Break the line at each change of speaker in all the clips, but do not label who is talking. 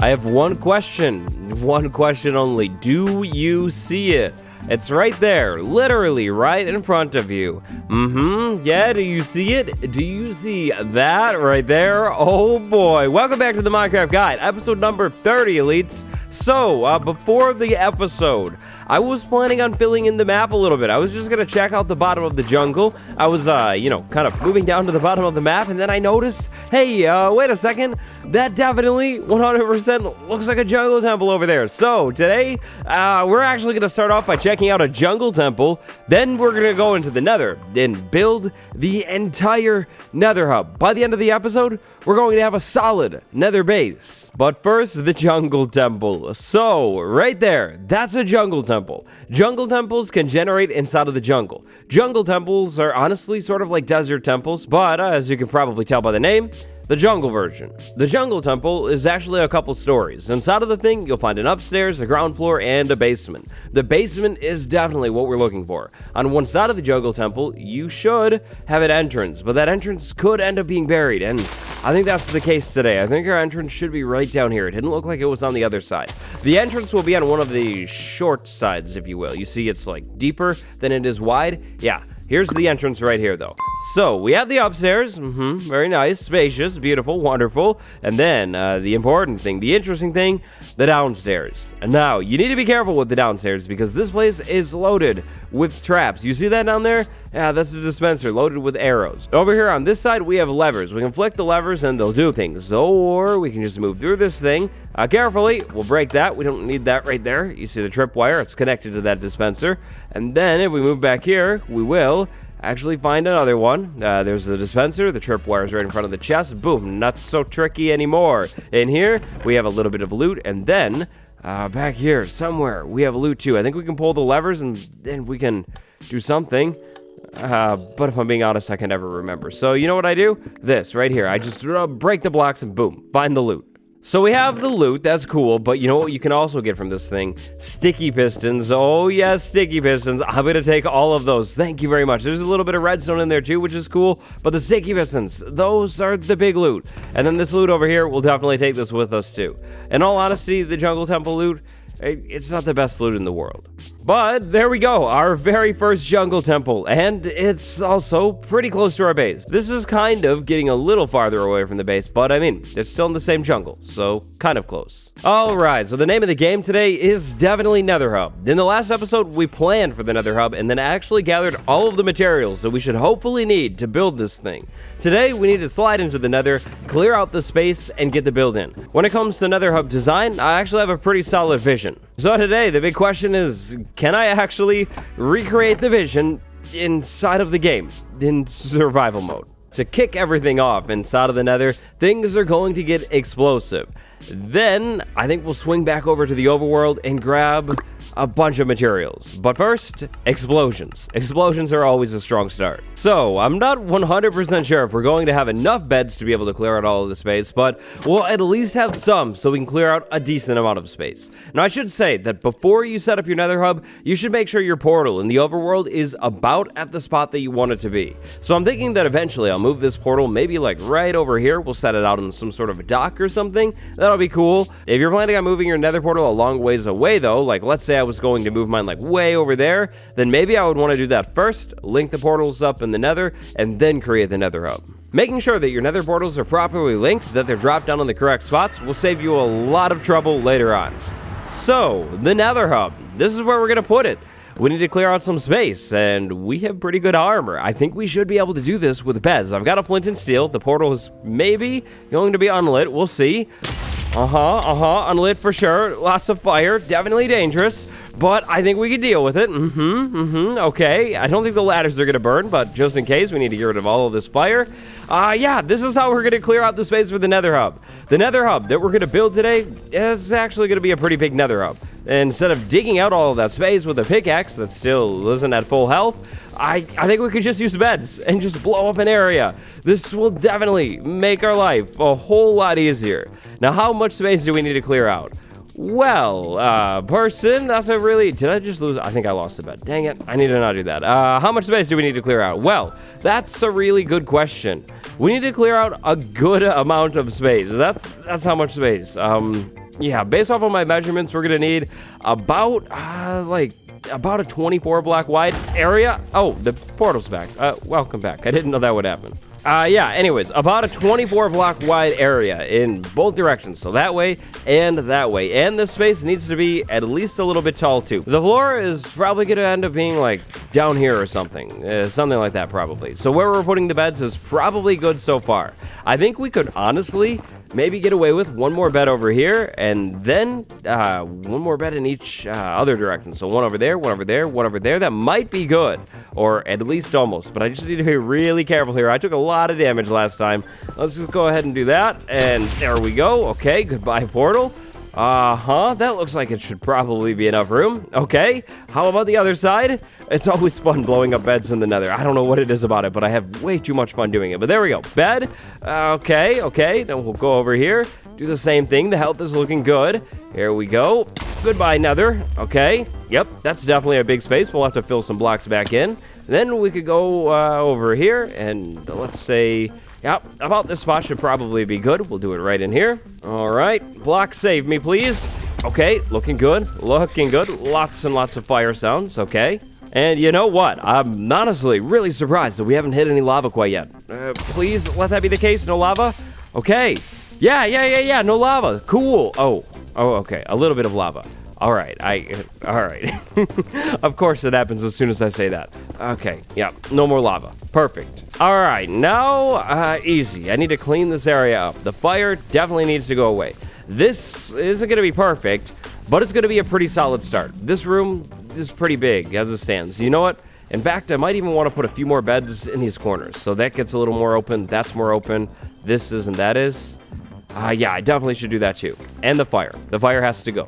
I have one question only. Do you see it? It's right there, literally right in front of you. Yeah, do you see it? Do you see that right there? Oh boy. Welcome back to the Minecraft Guide, episode number 30, elites. So, before the episode, I was planning on filling in the map a little bit. I was just gonna check out the bottom of the jungle. I was, kind of moving down to the bottom of the map, and then I noticed, hey, wait a second, that definitely 100% looks like a jungle temple over there. So, today, we're actually gonna start off by checking out a jungle temple. Then we're gonna go into the nether and build the entire nether hub. By the end of the episode, we're going to have a solid nether base. But first, the jungle temple. So, right there, that's a jungle temple. Jungle temples can generate inside of the jungle. Jungle temples are honestly sort of like desert temples, but as you can probably tell by the name, the jungle version. The jungle temple is actually a couple stories. Inside of the thing, you'll find an upstairs, a ground floor, and a basement. The basement is definitely what we're looking for. On one side of the jungle temple, you should have an entrance, but that entrance could end up being buried, and I think that's the case today. I think our entrance should be right down here. It didn't look like it was on the other side. The entrance will be on one of the short sides, if you will. You see it's like deeper than it is wide. Yeah. Here's the entrance right here, though. So, we have the upstairs. Very nice, spacious, beautiful, wonderful. And then, the important thing, the interesting thing, the downstairs. And now, you need to be careful with the downstairs because this place is loaded with traps. You see that down there? Yeah, that's the dispenser loaded with arrows. Over here on this side, we have levers. We can flick the levers and they'll do things. Or we can just move through this thing. Carefully, we'll break that. We don't need that right there. You see the tripwire? It's connected to that dispenser. And then if we move back here, we will actually find another one. There's the dispenser. The tripwire is right in front of the chest. Boom, not so tricky anymore. In here, we have a little bit of loot. And then back here somewhere, we have loot too. I think we can pull the levers and then we can do something. But if I'm being honest, I can never remember. So you know what I do? This right here. I just break the blocks and boom, find the loot. So we have the loot, that's cool, but you know what you can also get from this thing? Sticky pistons. Oh yes, sticky pistons. I'm gonna take all of those. Thank you very much. There's a little bit of redstone in there too, which is cool, but the sticky pistons, those are the big loot. And then this loot over here, we'll definitely take this with us too. In all honesty, the jungle temple loot, it's not the best loot in the world. But there we go, our very first jungle temple, and it's also pretty close to our base. This is kind of getting a little farther away from the base, but I mean, it's still in the same jungle, so kind of close. Alright, so the name of the game today is definitely Nether Hub. In the last episode, we planned for the Nether Hub and then actually gathered all of the materials that we should hopefully need to build this thing. Today, we need to slide into the Nether, clear out the space, and get the build in. When it comes to Nether Hub design, I actually have a pretty solid vision. So today, the big question is, can I actually recreate the vision inside of the game, in survival mode? To kick everything off inside of the Nether, things are going to get explosive. Then, I think we'll swing back over to the overworld and grab a bunch of materials. But first, explosions. Explosions are always a strong start. So, I'm not 100% sure if we're going to have enough beds to be able to clear out all of the space, but we'll at least have some so we can clear out a decent amount of space. Now, I should say that before you set up your nether hub, you should make sure your portal in the overworld is about at the spot that you want it to be. So I'm thinking that eventually I'll move this portal maybe like right over here. We'll set it out in some sort of a dock or something. That'll be cool. If you're planning on moving your nether portal a long ways away though, like let's say I was going to move mine like way over there, then maybe I would want to do that first, link the portals up in the nether, and then create the nether hub. Making sure that your nether portals are properly linked, that they're dropped down on the correct spots, will save you a lot of trouble later on. So, the nether hub. This is where we're going to put it. We need to clear out some space, and we have pretty good armor. I think we should be able to do this with beds. I've got a flint and steel. The portal is maybe going to be unlit. We'll see. Unlit for sure. Lots of fire. Definitely dangerous. But I think we can deal with it. Okay. I don't think the ladders are going to burn, but just in case, we need to get rid of all of this fire. Yeah, this is how we're going to clear out the space for the nether hub. The nether hub that we're going to build today is actually going to be a pretty big nether hub. Instead of digging out all of that space with a pickaxe that still isn't at full health, I think we could just use beds and just blow up an area. This will definitely make our life a whole lot easier. Now, how much space do we need to clear out? Well, person, that's a really... Did I just lose? I think I lost the bed. Dang it. I need to not do that. How much space do we need to clear out? Well, that's a really good question. We need to clear out a good amount of space. That's how much space. yeah, based off of my measurements, we're gonna need about about a 24 block wide area. Oh, the portal's back. Welcome back. I didn't know that would happen. Yeah, anyways, about a 24 block wide area in both directions. So that way and that way. And this space needs to be at least a little bit tall too. The floor is probably going to end up being like down here or something. Something like that probably. So where we're putting the beds is probably good so far. I think we could honestly maybe get away with one more bed over here, and then one more bed in each other direction. So one over there, one over there, one over there. That might be good, or at least almost. But I just need to be really careful here. I took a lot of damage last time. Let's just go ahead and do that, and there we go. Okay, goodbye, portal. That looks like it should probably be enough room. Okay, how about the other side? It's always fun blowing up beds in the nether. I don't know what it is about it, but I have way too much fun doing it. But there we go, bed. Okay, then we'll go over here, do the same thing. The health is looking good. Here we go. Goodbye, nether. Okay, yep, that's definitely a big space. We'll have to fill some blocks back in. Then we could go over here, and let's say... Yep, about this spot should probably be good. We'll do it right in here. All right, block save me, please. Okay, looking good, looking good. Lots and lots of fire sounds, okay. And you know what? I'm honestly really surprised that we haven't hit any lava quite yet. Please let that be the case, no lava? Okay, yeah, no lava, cool. Oh, okay, a little bit of lava. All right. Of course it happens as soon as I say that. Okay, yeah, no more lava. Perfect. All right, now, easy. I need to clean this area up. The fire definitely needs to go away. This isn't going to be perfect, but it's going to be a pretty solid start. This room is pretty big as it stands. You know what? In fact, I might even want to put a few more beds in these corners. So that gets a little more open. That's more open. This is and that is. Yeah, I definitely should do that too. And the fire. The fire has to go.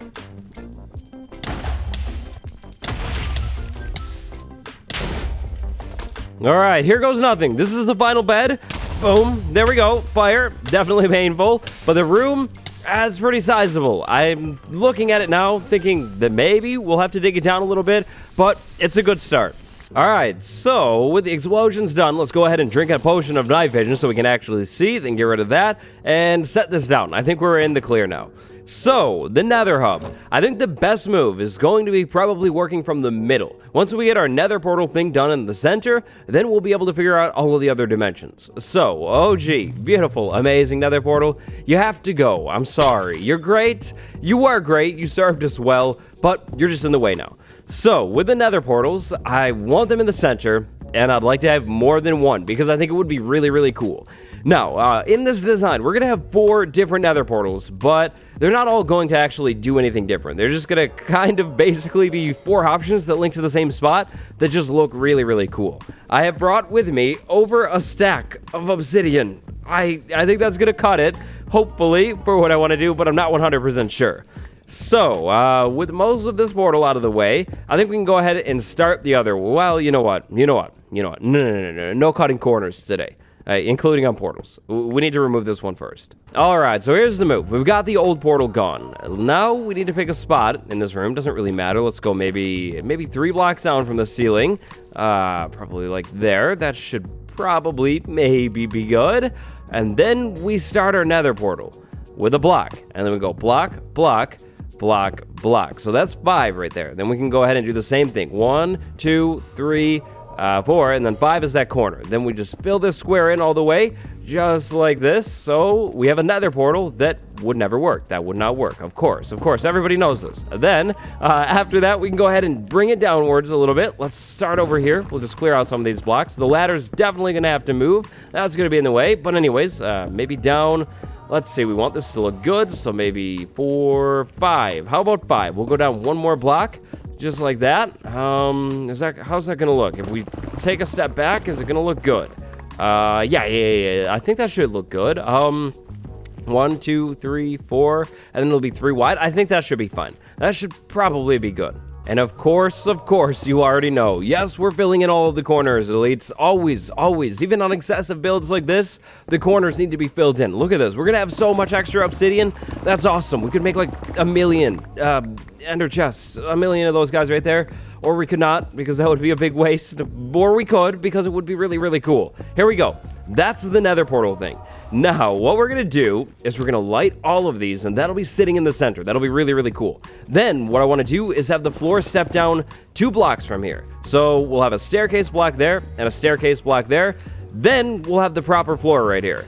All right, here goes nothing. This is the final bed. Boom. There we go. Fire. Definitely painful. But the room, it's pretty sizable. I'm looking at it now, thinking that maybe we'll have to dig it down a little bit, but it's a good start. All right, so with the explosions done, let's go ahead and drink a potion of night vision so we can actually see, then get rid of that, and set this down. I think we're in the clear now. So, the nether hub. I think the best move is going to be probably working from the middle. Once we get our nether portal thing done in the center, then we'll be able to figure out all of the other dimensions. So, OG, beautiful, amazing nether portal, you have to go. I'm sorry. You're great. You are great. You served us well, but you're just in the way now. So, with the nether portals, I want them in the center, and I'd like to have more than one because I think it would be really, really cool. Now, in this design, we're going to have 4 different nether portals, but they're not all going to actually do anything different. They're just going to kind of basically be 4 options that link to the same spot that just look really, really cool. I have brought with me over a stack of obsidian. I think that's going to cut it, hopefully, for what I want to do, but I'm not 100% sure. So, with most of this portal out of the way, I think we can go ahead and start the other. Well, you know what? No cutting corners today. Including on portals. We need to remove this one first. Alright, so here's the move. We've got the old portal gone. Now we need to pick a spot in this room. Doesn't really matter. Let's go maybe 3 blocks down from the ceiling. Probably like there. That should probably maybe be good. And then we start our nether portal with a block. And then we go block, block, block, block. So that's 5 right there. Then we can go ahead and do the same thing. 1, 2, 3, 4, and then 5 is that corner. Then we just fill this square in all the way, just like this. So we have a nether portal that would never work. That would not work, of course, everybody knows this. Then, after that, we can go ahead and bring it downwards a little bit. Let's start over here. We'll just clear out some of these blocks. The ladder's definitely gonna have to move. That's gonna be in the way, but anyways, maybe down. Let's see, we want this to look good, so maybe 4, 5. How about 5? We'll go down 1 more block. Just like that. How's that gonna look? If we take a step back, is it gonna look good? Yeah. I think that should look good. 1, 2, 3, 4, and then it'll be 3 wide. I think that should be fine. That should probably be good. And of course, you already know. Yes, we're filling in all of the corners, elites. Always. Even on excessive builds like this, the corners need to be filled in. Look at this. We're going to have so much extra obsidian. That's awesome. We could make like 1,000,000 ender chests. 1,000,000 of those guys right there. Or we could not, because that would be a big waste. Or we could, because it would be really, really cool. Here we go. That's the nether portal thing. Now, what we're going to do is we're going to light all of these, and that'll be sitting in the center. That'll be really, really cool. Then, what I want to do is have the floor step down 2 blocks from here. So, we'll have a staircase block there, and a staircase block there. Then, we'll have the proper floor right here.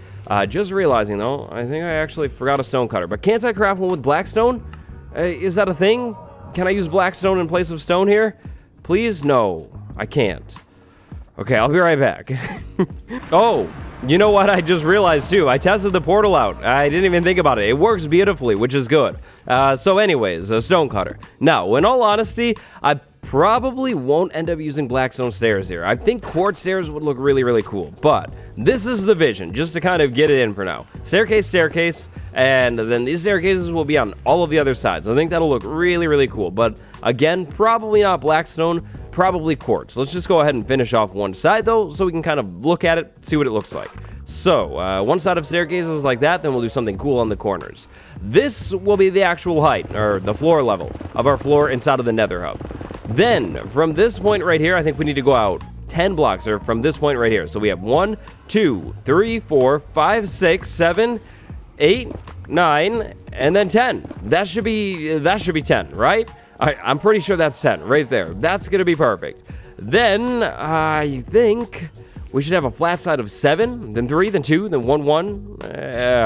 Just realizing, though, I think I actually forgot a stone cutter. But can't I craft one with black stone? Is that a thing? Can I use black stone in place of stone here? Please? No, I can't. Okay, I'll be right back. Oh, you know what? I just realized, too. I tested the portal out. I didn't even think about it. It works beautifully, which is good. So anyways, a stone cutter. Now, in all honesty, I probably won't end up using blackstone stairs here. I think quartz stairs would look really, really cool. But this is the vision, just to kind of get it in for now. Staircase, staircase, and then these staircases will be on all of the other sides. I think that'll look really, really cool. But again, probably not blackstone, probably quartz. Let's just go ahead and finish off one side, though, so we can kind of look at it, see what it looks like. So, one side of staircases like that, then we'll do something cool on the corners. This will be the actual height, or the floor level, of our floor inside of the nether hub. Then, from this point right here, I think we need to go out 10 blocks, or from this point right here. So we have 1, 2, 3, 4, 5, 6, 7, 8, 9, and then 10. That should be 10, right? I'm pretty sure that's 10 right there. That's gonna be perfect. Then I think we should have a flat side of 7, then 3, then 2, then 1, 1.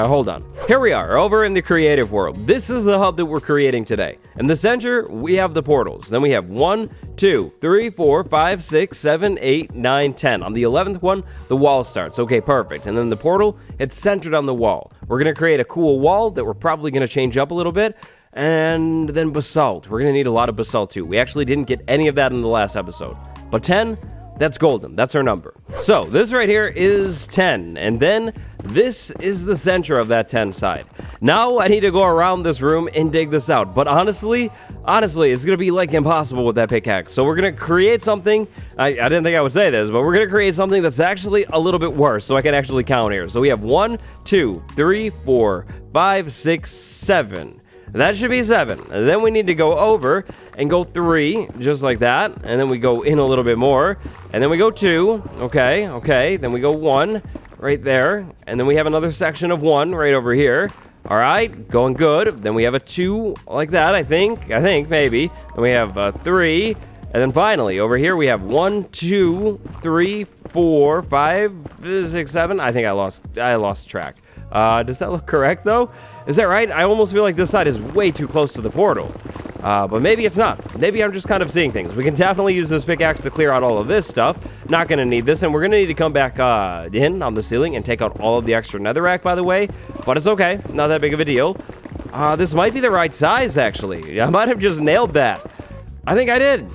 Hold on. Here we are, over in the creative world. This is the hub that we're creating today. In the center, we have the portals. Then we have 1, 2, 3, 4, 5, 6, 7, 8, 9, 10. On the 11th one, the wall starts. Okay, perfect. And then the portal, it's centered on the wall. We're going to create a cool wall that we're probably going to change up a little bit. And then basalt. We're going to need a lot of basalt too. We actually didn't get any of that in the last episode. But 10... that's golden. That's our number. So this right here is 10. And then this is the center of that 10 side. Now I need to go around this room and dig this out. But honestly, it's going to be like impossible with that pickaxe. So we're going to create something. I didn't think I would say this, but we're going to create something that's actually a little bit worse so I can actually count here. So we have 1, 2, 3, 4, 5, 6, 7. That should be 7. And then we need to go over and go 3, just like that. And then we go in a little bit more. And then we go 2. Okay. Then we go 1 right there. And then we have another section of 1 right over here. All right, going good. Then we have a 2 like that, I think, maybe. And we have 3. And then finally, over here, we have 1, 2, 3, 4, 5, 6, 7. I think I lost track. Does that look correct, though? Is that right? I almost feel like this side is way too close to the portal. But maybe it's not. Maybe I'm just kind of seeing things. We can definitely use this pickaxe to clear out all of this stuff. Not going to need this, and we're going to need to come back in on the ceiling and take out all of the extra netherrack, by the way. But it's okay. Not that big of a deal. This might be the right size, actually. I might have just nailed that. I think I did.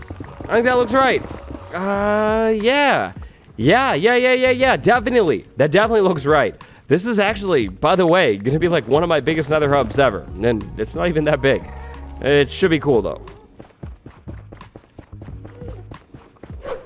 I think that looks right. Yeah. Definitely. That definitely looks right. This is actually, by the way, going to be like one of my biggest nether hubs ever. And it's not even that big. It should be cool, though.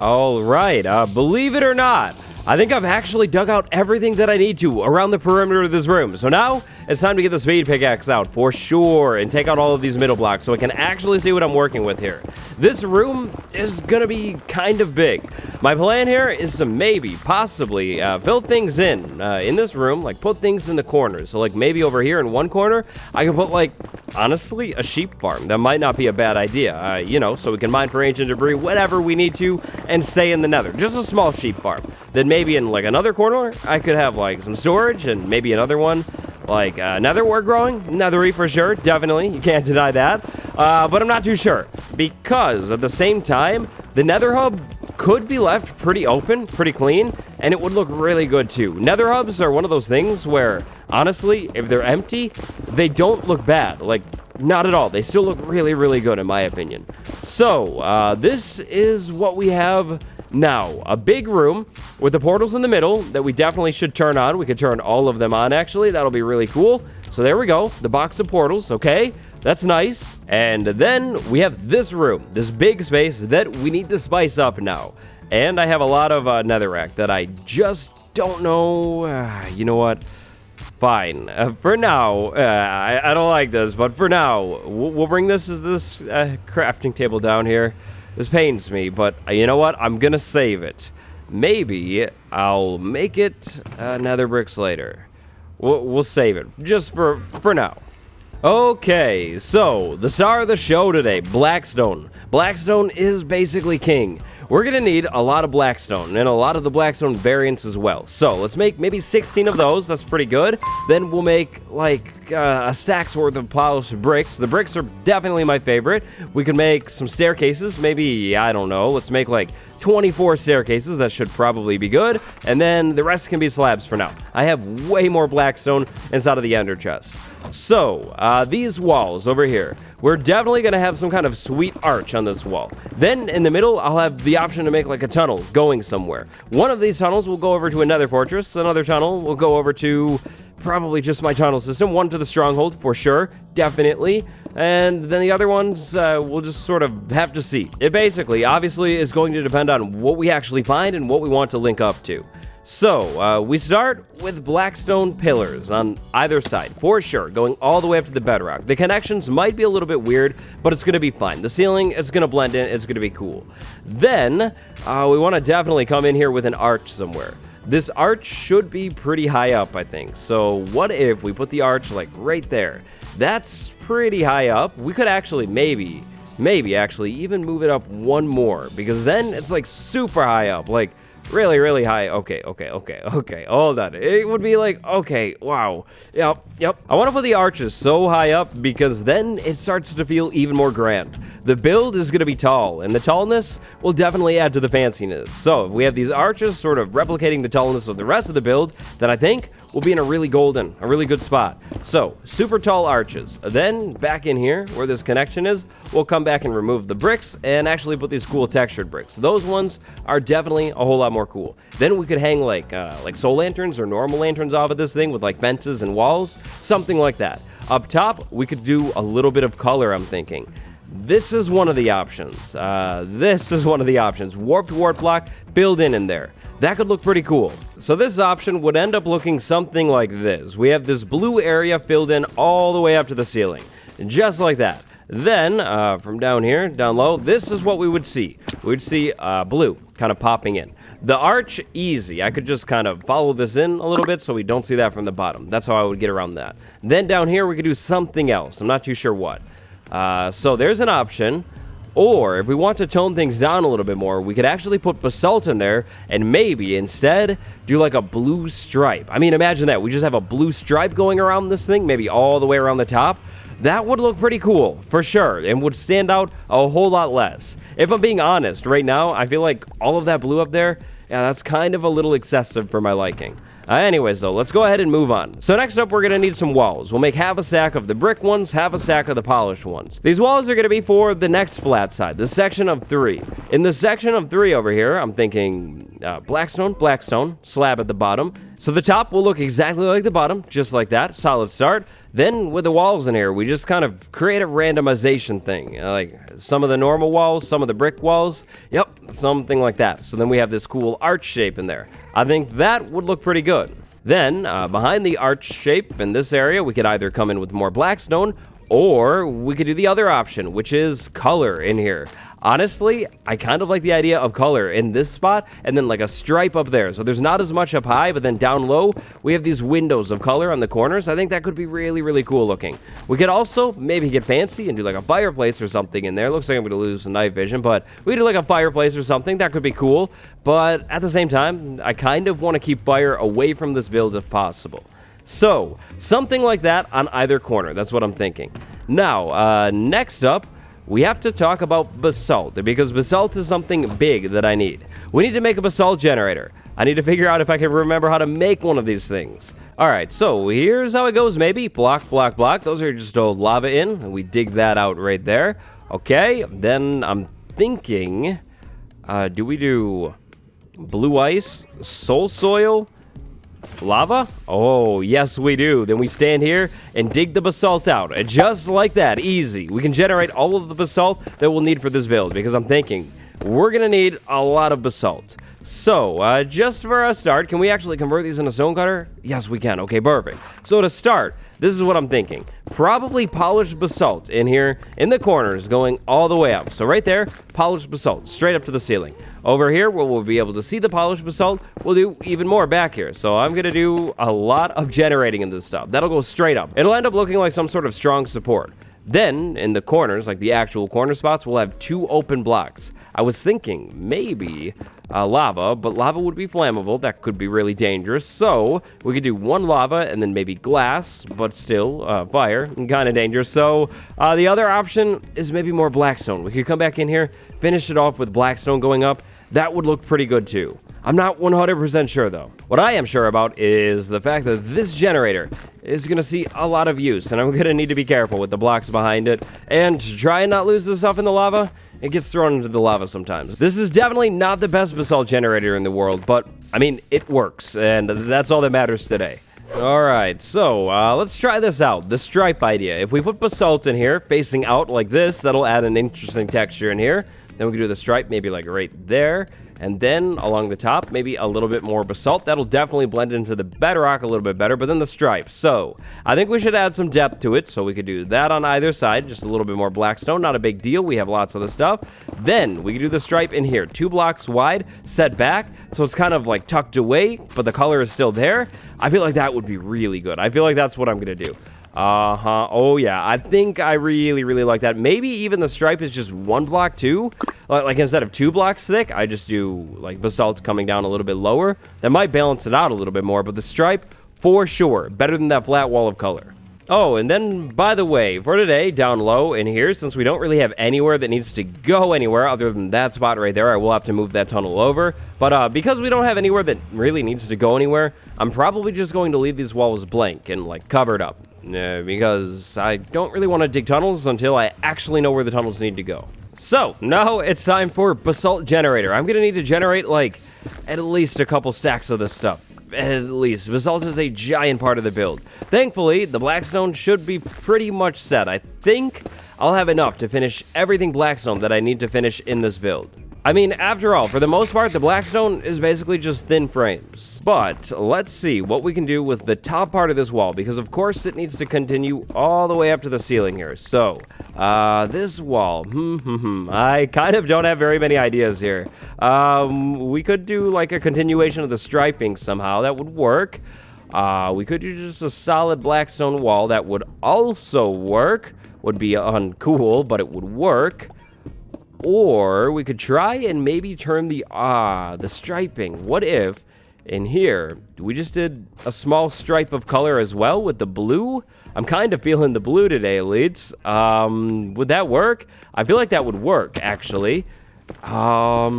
All right, believe it or not, I think I've actually dug out everything that I need to around the perimeter of this room. So now it's time to get the speed pickaxe out for sure and take out all of these middle blocks so I can actually see what I'm working with here. This room is gonna be kind of big. My plan here is to maybe, possibly, fill things in this room, like put things in the corners. So like maybe over here in one corner, I can put like, honestly, a sheep farm. That might not be a bad idea, you know, so we can mine for ancient debris, whatever we need to, and stay in the nether. Just a small sheep farm. Then maybe in like another corner, I could have like some storage and maybe another one, like nether wart growing. Nethery for sure, definitely. You can't deny that. But I'm not too sure because at the same time, the nether hub could be left pretty open, pretty clean, and it would look really good too. Nether hubs are one of those things where, honestly, if they're empty, they don't look bad. Like, not at all. They still look really, really good in my opinion. So, this is what we have now. A big room with the portals in the middle that we definitely should turn on. We could turn all of them on, actually. That'll be really cool. So there we go. The box of portals, okay? That's nice. And then we have this room, this big space that we need to spice up now. And I have a lot of netherrack that I just don't know. You know what? Fine. For now, I don't like this, but for now, we'll bring this crafting table down here. This pains me, but you know what? I'm gonna save it. maybe I'll make it nether bricks later. We'll save it just for now. Okay, so the star of the show today, Blackstone. Blackstone is basically king. We're gonna need a lot of Blackstone and a lot of the Blackstone variants as well. So let's make maybe 16 of those. That's pretty good. Then we'll make like a stack's worth of polished bricks. The bricks are definitely my favorite. We could make some staircases. Maybe, I don't know. Let's make like 24 staircases. That should probably be good. And then the rest can be slabs for now. I have way more Blackstone inside of the ender chest. So, these walls over here, we're definitely going to have some kind of sweet arch on this wall. Then, in the middle, I'll have the option to make like a tunnel going somewhere. One of these tunnels will go over to another fortress. Another tunnel will go over to probably just my tunnel system. One to the stronghold, for sure, definitely. And then the other ones, we'll just sort of have to see. It basically, obviously, is going to depend on what we actually find and what we want to link up to. So, we start with Blackstone pillars on either side, for sure, going all the way up to the bedrock. The connections might be a little bit weird, but it's going to be fine. The ceiling, it's going to blend in, it's going to be cool. Then, we want to definitely come in here with an arch somewhere. This arch should be pretty high up, I think. So, what if we put the arch, like, right there? That's pretty high up. We could actually maybe actually even move it up one more, because then it's, like, super high up, like, really, really high. Okay, hold on. It would be like, okay, wow. Yep. I want to put the arches so high up because then it starts to feel even more grand. The build is going to be tall, and the tallness will definitely add to the fanciness. So, if we have these arches sort of replicating the tallness of the rest of the build, then I think we'll be in a really good spot. So, super tall arches. Then, back in here, where this connection is, we'll come back and remove the bricks and actually put these cool textured bricks. Those ones are definitely a whole lot more cool. Then we could hang like soul lanterns or normal lanterns off of this thing with like fences and walls, something like that. Up top, we could do a little bit of color, I'm thinking. This is one of the options. Warped wart block, build in there. That could look pretty cool. So this option would end up looking something like this. We have this blue area filled in all the way up to the ceiling. Just like that. Then, from down here, down low, this is what we would see. We would see blue kind of popping in. The arch, easy. I could just kind of follow this in a little bit so we don't see that from the bottom. That's how I would get around that. Then down here, we could do something else. I'm not too sure what. So there's an option. Or, if we want to tone things down a little bit more, we could actually put basalt in there and maybe instead do like a blue stripe. I mean, imagine that. We just have a blue stripe going around this thing, maybe all the way around the top. That would look pretty cool, for sure, and would stand out a whole lot less. If I'm being honest, right now, I feel like all of that blue up there, yeah, that's kind of a little excessive for my liking. Anyways, though, let's go ahead and move on. So next up, we're going to need some walls. We'll make half a stack of the brick ones, half a stack of the polished ones. These walls are going to be for the next flat side, the section of 3. In the section of 3 over here, I'm thinking Blackstone, slab at the bottom. So the top will look exactly like the bottom, just like that, solid start. Then with the walls in here, we just kind of create a randomization thing. Like some of the normal walls, some of the brick walls. Yep, something like that. So then we have this cool arch shape in there. I think that would look pretty good. Then, behind the arch shape in this area, we could either come in with more Blackstone, or we could do the other option, which is color in here. Honestly, I kind of like the idea of color in this spot, and then like a stripe up there. So there's not as much up high, but then down low, we have these windows of color on the corners. I think that could be really, really cool looking. We could also maybe get fancy and do like a fireplace or something in there. Looks like I'm going to lose some night vision, but we do like a fireplace or something. That could be cool. But at the same time, I kind of want to keep fire away from this build if possible. So, something like that on either corner. That's what I'm thinking. Now, next up, we have to talk about basalt, because basalt is something big that I need. We need to make a basalt generator. I need to figure out if I can remember how to make one of these things. Alright, so here's how it goes maybe. Block. Those are just old lava in, and we dig that out right there. Okay, then I'm thinking, do we do blue ice, soul soil, lava? Oh, yes we do. Then we stand here and dig the basalt out. And just like that, easy. We can generate all of the basalt that we'll need for this build, because I'm thinking we're gonna need a lot of basalt. So, just for a start, can we actually convert these into stone cutter? Yes, we can. Okay, perfect. So to start, this is what I'm thinking. Probably polished basalt in here, in the corners, going all the way up. So right there, polished basalt, straight up to the ceiling. Over here, where we'll be able to see the polished basalt, we'll do even more back here. So I'm gonna do a lot of generating in this stuff. That'll go straight up. It'll end up looking like some sort of strong support. Then, in the corners, like the actual corner spots, we'll have 2 open blocks. I was thinking maybe lava, but lava would be flammable. That could be really dangerous. So, we could do 1 lava and then maybe glass, but still fire, kind of dangerous. So, the other option is maybe more blackstone. We could come back in here, finish it off with blackstone going up. That would look pretty good too. I'm not 100% sure though. What I am sure about is the fact that this generator is going to see a lot of use, and I'm going to need to be careful with the blocks behind it, and try and not lose this stuff in the lava. It gets thrown into the lava sometimes. This is definitely not the best basalt generator in the world, but, I mean, it works, and that's all that matters today. Alright, so, let's try this out, the stripe idea. If we put basalt in here, facing out like this, that'll add an interesting texture in here. Then we can do the stripe maybe like right there. And then along the top, maybe a little bit more basalt. That'll definitely blend into the bedrock a little bit better, but then the stripe. So I think we should add some depth to it. So we could do that on either side, just a little bit more blackstone, not a big deal. We have lots of the stuff. Then we can do the stripe in here, 2 blocks wide, set back. So it's kind of like tucked away, but the color is still there. I feel like that would be really good. I feel like that's what I'm going to do. Oh yeah, I think I really like that. Maybe even the stripe is just 1 block too. Like instead of 2 blocks thick, I just do like basalt coming down a little bit lower. That might balance it out a little bit more, but the stripe, for sure, better than that flat wall of color. Oh, and then, by the way, for today, down low in here, since we don't really have anywhere that needs to go anywhere other than that spot right there, I will have to move that tunnel over. But because we don't have anywhere that really needs to go anywhere, I'm probably just going to leave these walls blank and, like, covered up. Because I don't really want to dig tunnels until I actually know where the tunnels need to go. So, now it's time for basalt generator. I'm going to need to generate, like, at least a couple stacks of this stuff. At least. Basalt is a giant part of the build. Thankfully, the blackstone should be pretty much set. I think I'll have enough to finish everything blackstone that I need to finish in this build. I mean, after all, for the most part, the blackstone is basically just thin frames. But let's see what we can do with the top part of this wall, because of course it needs to continue all the way up to the ceiling here. So, this wall, I kind of don't have very many ideas here. We could do like a continuation of the striping somehow. That would work. We could do just a solid blackstone wall. That would also work. Would be uncool, but it would work. Or we could try and maybe turn the striping. What if in here we just did a small stripe of color as well with the blue? I'm kind of feeling the blue today, elites. Would that work? I feel like that would work, actually. Yeah,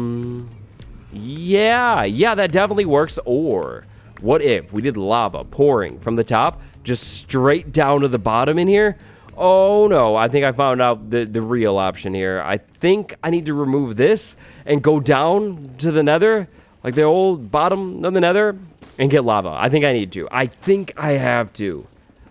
that definitely works. Or what if we did lava pouring from the top just straight down to the bottom in here? Oh no, I think I found out the real option here. I think I need to remove this and go down to the nether, like the old bottom of the nether, and get lava. I think I need to. I think I have to.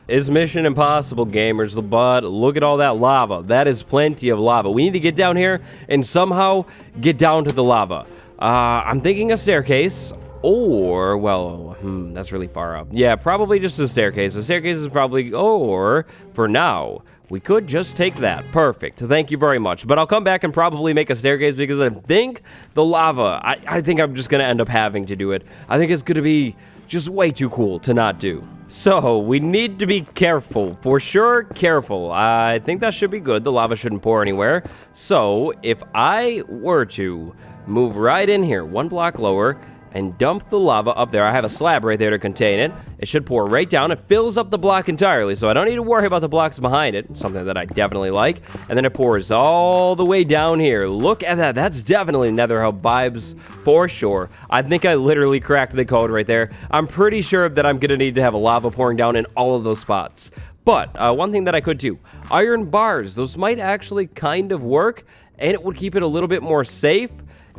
It's Mission Impossible, gamers, but look at all that lava. That is plenty of lava. We need to get down here and somehow get down to the lava. I'm thinking a staircase. Or, well, that's really far up. Yeah, probably just a staircase. The staircase is probably, or, for now, we could just take that. Perfect. Thank you very much. But I'll come back and probably make a staircase because I think the lava, I think I'm just going to end up having to do it. I think it's going to be just way too cool to not do. So, we need to be careful. For sure, careful. I think that should be good. The lava shouldn't pour anywhere. So, if I were to move right in here, 1 block lower, and dump the lava up there. I have a slab right there to contain it. It should pour right down. It fills up the block entirely, so I don't need to worry about the blocks behind it. Something that I definitely like. And then it pours all the way down here. Look at that. That's definitely Nether Hub vibes for sure. I think I literally cracked the code right there. I'm pretty sure that I'm going to need to have a lava pouring down in all of those spots. But one thing that I could do, iron bars. Those might actually kind of work, and it would keep it a little bit more safe.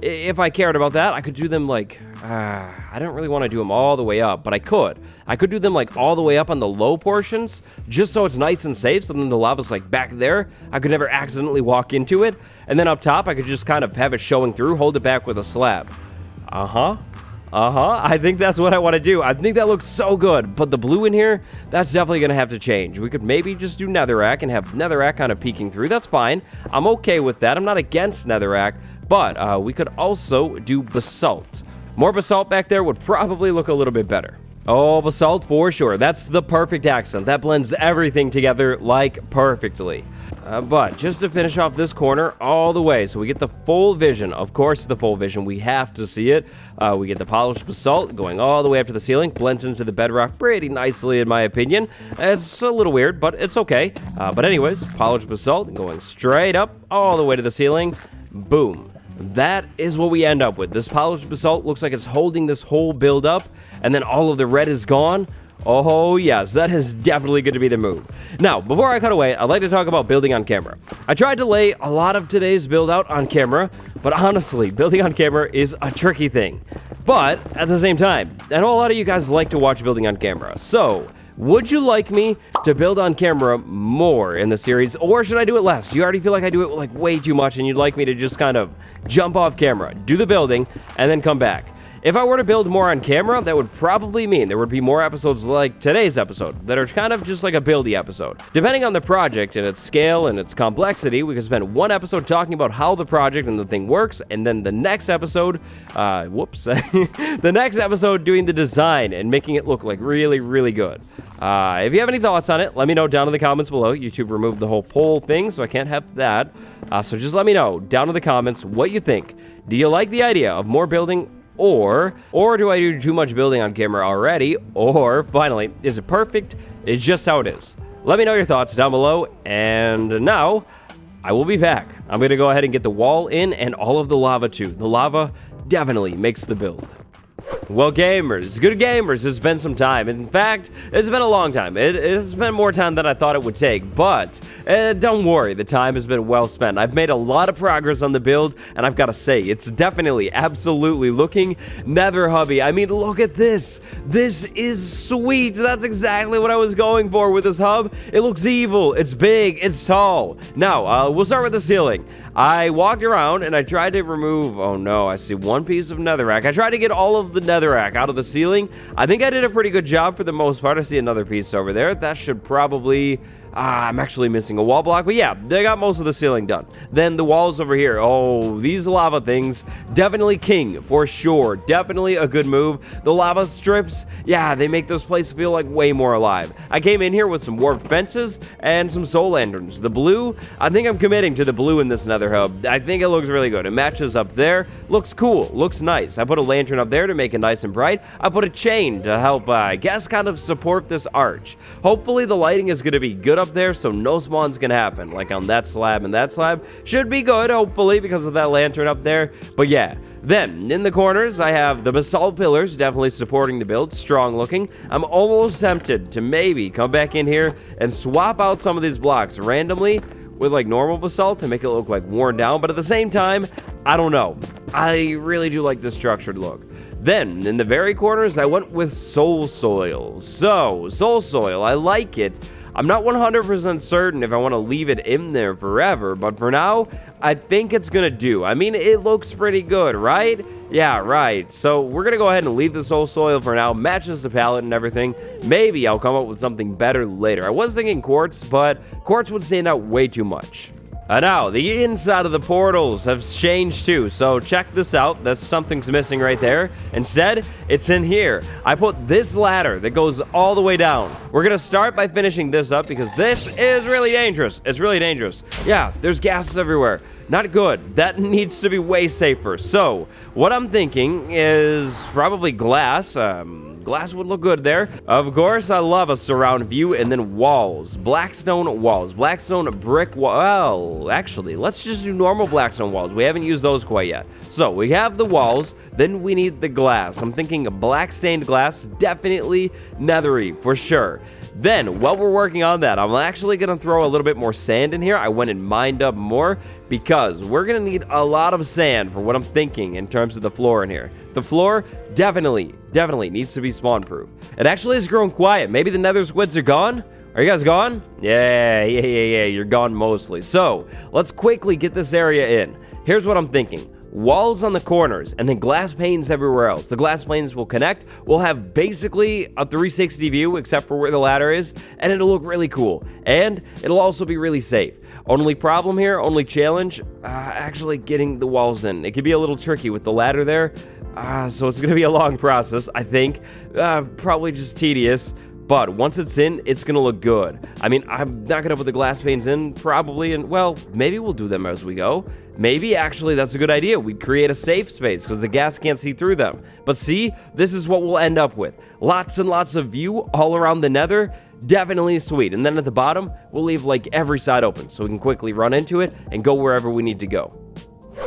if I cared about that, I could do them like, I don't really want to do them all the way up, but I could. I could do them like all the way up on the low portions, just so it's nice and safe, so then the lava's like back there. I could never accidentally walk into it. And then up top, I could just kind of have it showing through, hold it back with a slab. I think that's what I want to do. I think that looks so good. But the blue in here, that's definitely going to have to change. We could maybe just do netherrack and have netherrack kind of peeking through. That's fine. I'm okay with that. I'm not against netherrack. But we could also do basalt. More basalt back there would probably look a little bit better. Oh, basalt for sure. That's the perfect accent. That blends everything together like perfectly. But just to finish off this corner all the way, so we get the full vision. Of course, the full vision. We have to see it. We get the polished basalt going all the way up to the ceiling. Blends into the bedrock pretty nicely, in my opinion. It's a little weird, but it's okay. But anyways, polished basalt going straight up all the way to the ceiling. Boom. That is what we end up with. This polished basalt looks like it's holding this whole build up, and then all of the red is gone. Oh yes, that is definitely going to be the move. Now, before I cut away, I'd like to talk about building on camera. I tried to lay a lot of today's build out on camera, but honestly, building on camera is a tricky thing. But at the same time, I know a lot of you guys like to watch building on camera, so would you like me to build on camera more in the series, or should I do it less? You already feel like I do it like way too much, and you'd like me to just kind of jump off camera, do the building, and then come back. If I were to build more on camera, that would probably mean there would be more episodes like today's episode that are kind of just like a buildy episode. Depending on the project and its scale and its complexity, we could spend one episode talking about how the project and the thing works, and then the next episode, the next episode doing the design and making it look like really, really good. If you have any thoughts on it, let me know down in the comments below. YouTube removed the whole poll thing, so I can't have that. So just let me know down in the comments what you think. Do you like the idea of more building? Or do I do too much building on camera already? Or, finally, is it perfect? It's just how it is. Let me know your thoughts down below, and now, I will be back. I'm going to go ahead and get the wall in and all of the lava too. The lava definitely makes the build. Well, gamers, good gamers, it's been some time. In fact, it's been a long time. It's been more time than I thought it would take, but don't worry, the time has been well spent. I've made a lot of progress on the build, and I've got to say, it's definitely, absolutely looking nether hubby. I mean, look at this. This is sweet. That's exactly what I was going for with this hub. It looks evil. It's big. It's tall. Now, we'll start with the ceiling. I walked around and I tried to remove, oh no, I see one piece of netherrack. I tried to get all of the netherrack out of the ceiling. I think I did a pretty good job for the most part. I see another piece over there. That should probably, I'm actually missing a wall block, but yeah, they got most of the ceiling done. Then the walls over here, oh, these lava things, definitely king, for sure. Definitely a good move. The lava strips, yeah, they make this place feel like way more alive. I came in here with some warped fences and some soul lanterns. The blue, I think I'm committing to the blue in this nether hub. I think it looks really good. It matches up there, looks cool, looks nice. I put a lantern up there to make it nice and bright. I put a chain to help, I guess, kind of support this arch. Hopefully the lighting is going to be good up there, so no spawns can happen, like on that slab and that slab. Should be good, hopefully, because of that lantern up there. But yeah, then in the corners I have the basalt pillars, definitely supporting the build, strong looking. I'm almost tempted to maybe come back in here and swap out some of these blocks randomly with like normal basalt to make it look like worn down, but at the same time, I don't know. I really do like the structured look. Then, in the very corners, I went with soul soil. So, soul soil, I like it. I'm not 100% certain if I want to leave it in there forever, but for now, I think it's gonna do. I mean, it looks pretty good, right? Yeah, right. So we're gonna go ahead and leave the soul soil for now, matches the palette and everything. Maybe I'll come up with something better later. I was thinking quartz, but quartz would stand out way too much. Now, the inside of the portals have changed too, so check this out. That's something's missing right there. Instead, it's in here. I put this ladder that goes all the way down. We're gonna start by finishing this up because this is really dangerous. It's really dangerous. Yeah, there's gases everywhere. Not good. That needs to be way safer. So, what I'm thinking is probably glass. Glass would look good there. Of course, I love a surround view, and then walls. Blackstone walls. Blackstone brick wall. Well, actually, let's just do normal blackstone walls. We haven't used those quite yet. So we have the walls, then we need the glass. I'm thinking black stained glass, definitely nethery for sure. Then, while we're working on that, I'm actually going to throw a little bit more sand in here. I went and mined up more because we're going to need a lot of sand for what I'm thinking in terms of the floor in here. The floor definitely needs to be spawn proof. It actually has grown quiet. Maybe the nether squids are gone? Are you guys gone? Yeah, you're gone mostly. So, let's quickly get this area in. Here's what I'm thinking. Walls on the corners, and then glass panes everywhere else. The glass panes will connect. We'll have basically a 360 view, except for where the ladder is, and it'll look really cool. And it'll also be really safe. Only problem here, only challenge, actually getting the walls in. It could be a little tricky with the ladder there, so it's going to be a long process, I think. Probably just tedious. But once it's in, it's going to look good. I mean, I'm not going to put the glass panes in, probably, and, well, maybe we'll do them as we go. Maybe, actually, that's a good idea. We'd create a safe space, because the gas can't see through them. But see, this is what we'll end up with. Lots and lots of view all around the nether. Definitely sweet. And then at the bottom, we'll leave, like, every side open, so we can quickly run into it and go wherever we need to go.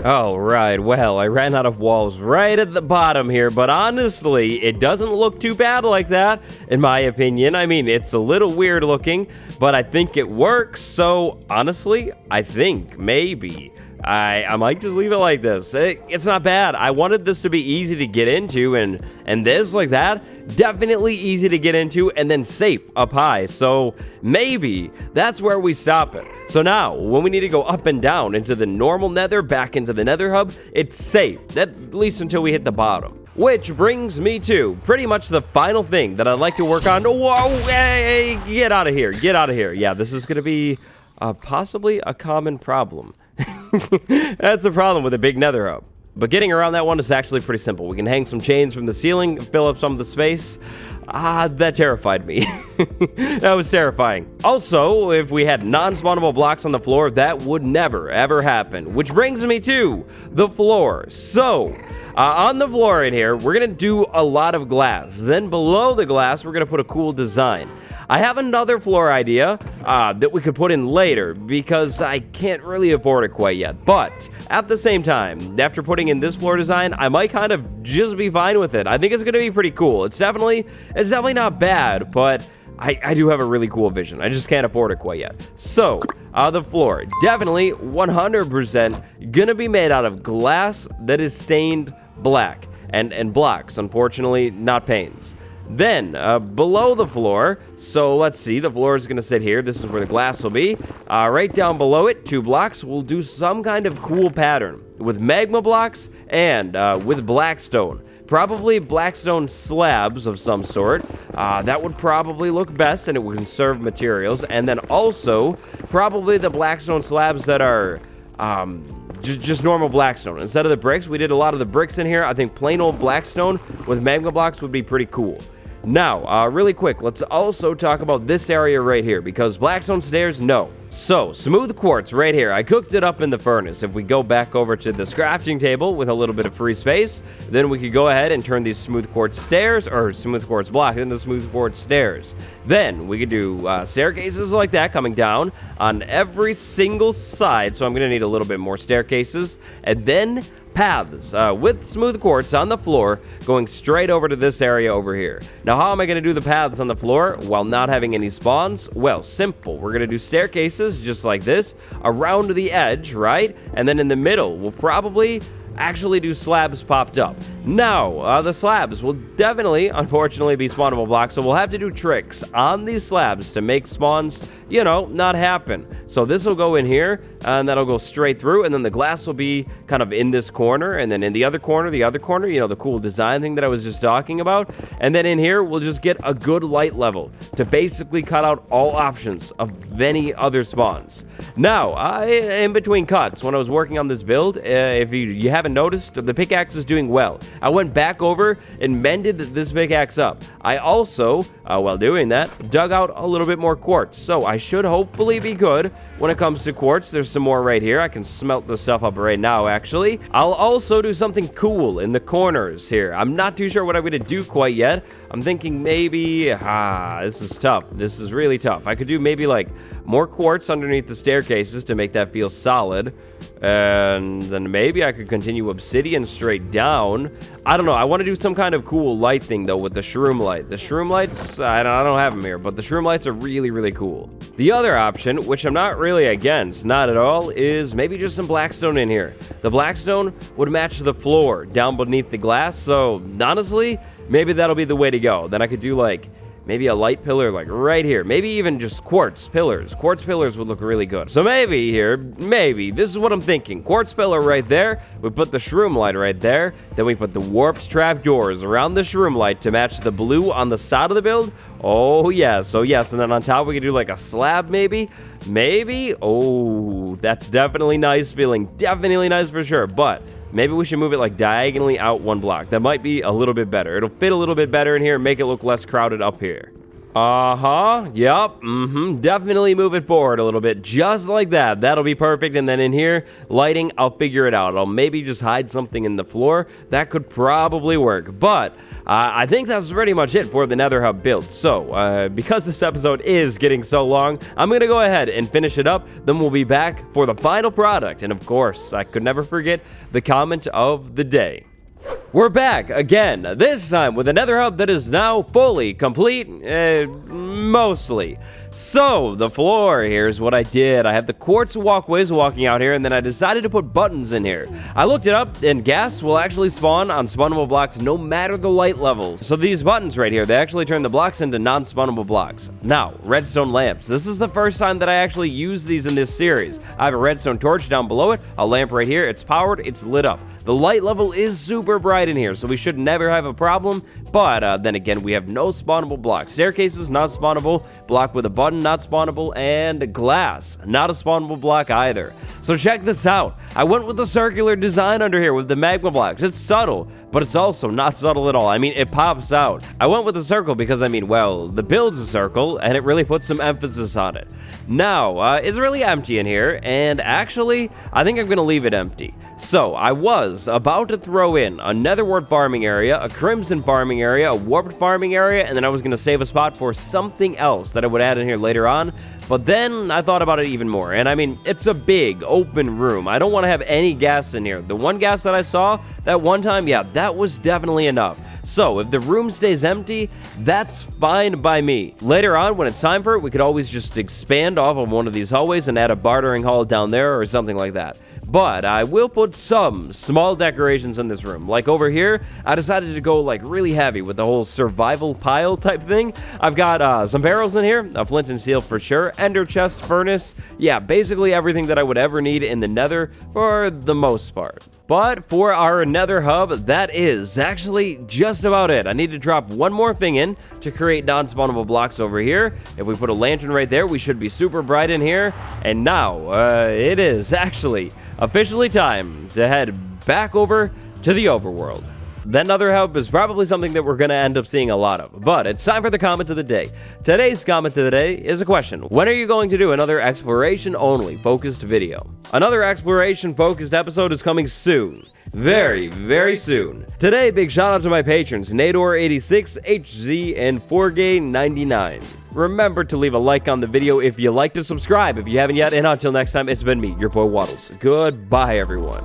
Alright, well, I ran out of walls right at the bottom here, but honestly, it doesn't look too bad like that, in my opinion. I mean, it's a little weird looking, but I think it works, so honestly, I think maybe I might just leave it like this. It's not bad. I wanted this to be easy to get into, and this, like that, definitely easy to get into, and then safe up high. So maybe that's where we stop it. So now, when we need to go up and down into the normal nether, back into the nether hub, it's safe, at least until we hit the bottom. Which brings me to pretty much the final thing that I'd like to work on. Whoa, hey, get out of here, get out of here. Yeah, this is going to be possibly a common problem. That's the problem with a big nether hub. But getting around that one is actually pretty simple. We can hang some chains from the ceiling, fill up some of the space. That terrified me. That was terrifying. Also, if we had non-spawnable blocks on the floor, that would never, ever happen. Which brings me to the floor. So, on the floor in here, we're going to do a lot of glass. Then below the glass, we're going to put a cool design. I have another floor idea that we could put in later because I can't really afford it quite yet. But at the same time, after putting in this floor design, I might kind of just be fine with it. I think it's going to be pretty cool. It's definitely not bad, but I do have a really cool vision. I just can't afford it quite yet. So, the floor, definitely 100% going to be made out of glass that is stained black and blocks, unfortunately, not panes. Then, below the floor, so let's see, the floor is going to sit here. This is where the glass will be. Right down below it, 2 blocks, we'll do some kind of cool pattern with magma blocks and with blackstone. Probably blackstone slabs of some sort. That would probably look best, and it would conserve materials. And then also, probably the blackstone slabs that are just normal blackstone. Instead of the bricks, we did a lot of the bricks in here. I think plain old blackstone with magma blocks would be pretty cool. Now, really quick, let's also talk about this area right here, because blackstone stairs, no. So, smooth quartz right here. I cooked it up in the furnace. If we go back over to this crafting table with a little bit of free space, then we could go ahead and turn these smooth quartz stairs, or smooth quartz blocks, into smooth quartz stairs. Then, we could do staircases like that coming down on every single side, so I'm going to need a little bit more staircases. And then paths with smooth quartz on the floor going straight over to this area over here. Now, how am I going to do the paths on the floor while not having any spawns? Well, simple. We're going to do staircases just like this around the edge, right? And then in the middle, we'll probably actually do slabs popped up. Now, the slabs will definitely, unfortunately, be spawnable blocks, so we'll have to do tricks on these slabs to make spawns, you know, not happen. So this will go in here, and that'll go straight through, and then the glass will be kind of in this corner, and then in the other corner, you know, the cool design thing that I was just talking about. And then in here, we'll just get a good light level to basically cut out all options of any other spawns. Now, in between cuts, when I was working on this build, if you haven't noticed, the pickaxe is doing well. I went back over and mended this pickaxe up. I also, while doing that, dug out a little bit more quartz. So I should hopefully be good when it comes to quartz. There's some more right here. I can smelt this stuff up right now, actually. I'll also do something cool in the corners here. I'm not too sure what I'm going to do quite yet. I'm thinking maybe, this is tough. This is really tough. I could do maybe like more quartz underneath the staircases to make that feel solid. And then maybe I could continue obsidian straight down. I don't know. I want to do some kind of cool light thing, though, with the shroom light. The shroom lights, I don't have them here, but the shroom lights are really, really cool. The other option, which I'm not really against, not at all, is maybe just some blackstone in here. The blackstone would match the floor down beneath the glass, so honestly, maybe that'll be the way to go. Then I could do, like, maybe a light pillar like right here. Maybe even just quartz pillars. Quartz pillars would look really good. So maybe here, this is what I'm thinking. Quartz pillar right there. We put the shroom light right there. Then we put the warped trap doors around the shroom light to match the blue on the side of the build. Oh, yes. Oh, yes. And then on top, we could do like a slab, maybe. Maybe. Oh, that's definitely nice feeling. Definitely nice for sure. But maybe we should move it like diagonally out one block. That might be a little bit better. It'll fit a little bit better in here and make it look less crowded up here. Yep. Definitely move it forward a little bit, just like that. That'll be perfect. And then in here, lighting, I'll figure it out. I'll maybe just hide something in the floor. That could probably work. But I think that's pretty much it for the Nether Hub build. So, because this episode is getting so long, I'm going to go ahead and finish it up. Then we'll be back for the final product. And of course, I could never forget the comment of the day. We're back again, this time with a Nether Hub that is now fully complete, mostly. So, the floor, here's what I did. I have the quartz walkways walking out here, and then I decided to put buttons in here. I looked it up, and gas will actually spawn on spawnable blocks no matter the light level. So these buttons right here, they actually turn the blocks into non-spawnable blocks. Now, redstone lamps. This is the first time that I actually use these in this series. I have a redstone torch down below it, a lamp right here, it's powered, it's lit up. The light level is super bright in here, so we should never have a problem, but then again, we have no spawnable blocks. Staircases, not spawnable, block with a button, not spawnable, and glass, not a spawnable block either. So check this out. I went with the circular design under here with the magma blocks. It's subtle, but it's also not subtle at all. I mean, it pops out. I went with the circle because, I mean, well, the build's a circle, and it really puts some emphasis on it. Now, it's really empty in here, and actually, I think I'm going to leave it empty. So, I was about to throw in a netherwart farming area, a crimson farming area, a warped farming area, and then I was going to save a spot for something else that I would add in here later on. But then I thought about it even more, and I mean, it's a big, open room. I don't want to have any gas in here. The one gas that I saw that one time, yeah, that was definitely enough. So, if the room stays empty, that's fine by me. Later on, when it's time for it, we could always just expand off of one of these hallways and add a bartering hall down there or something like that. But I will put some small decorations in this room. Like over here, I decided to go like really heavy with the whole survival pile type thing. I've got some barrels in here, a flint and steel for sure, ender chest, furnace. Yeah, basically everything that I would ever need in the nether for the most part. But for our nether hub, that is actually just about it. I need to drop one more thing in to create non-spawnable blocks over here. If we put a lantern right there, we should be super bright in here. And now, it is actually officially time to head back over to the overworld. That Nether Hub is probably something that we're going to end up seeing a lot of, but it's time for the comment of the day. Today's comment of the day is a question. When are you going to do another exploration-only focused video? Another exploration-focused episode is coming soon. Very, very soon. Today, big shout out to my patrons, Nador86, HZ, and 4Gay99. Remember to leave a like on the video if you like, to subscribe if you haven't yet, and until next time, it's been me, your boy Wattles. Goodbye, everyone.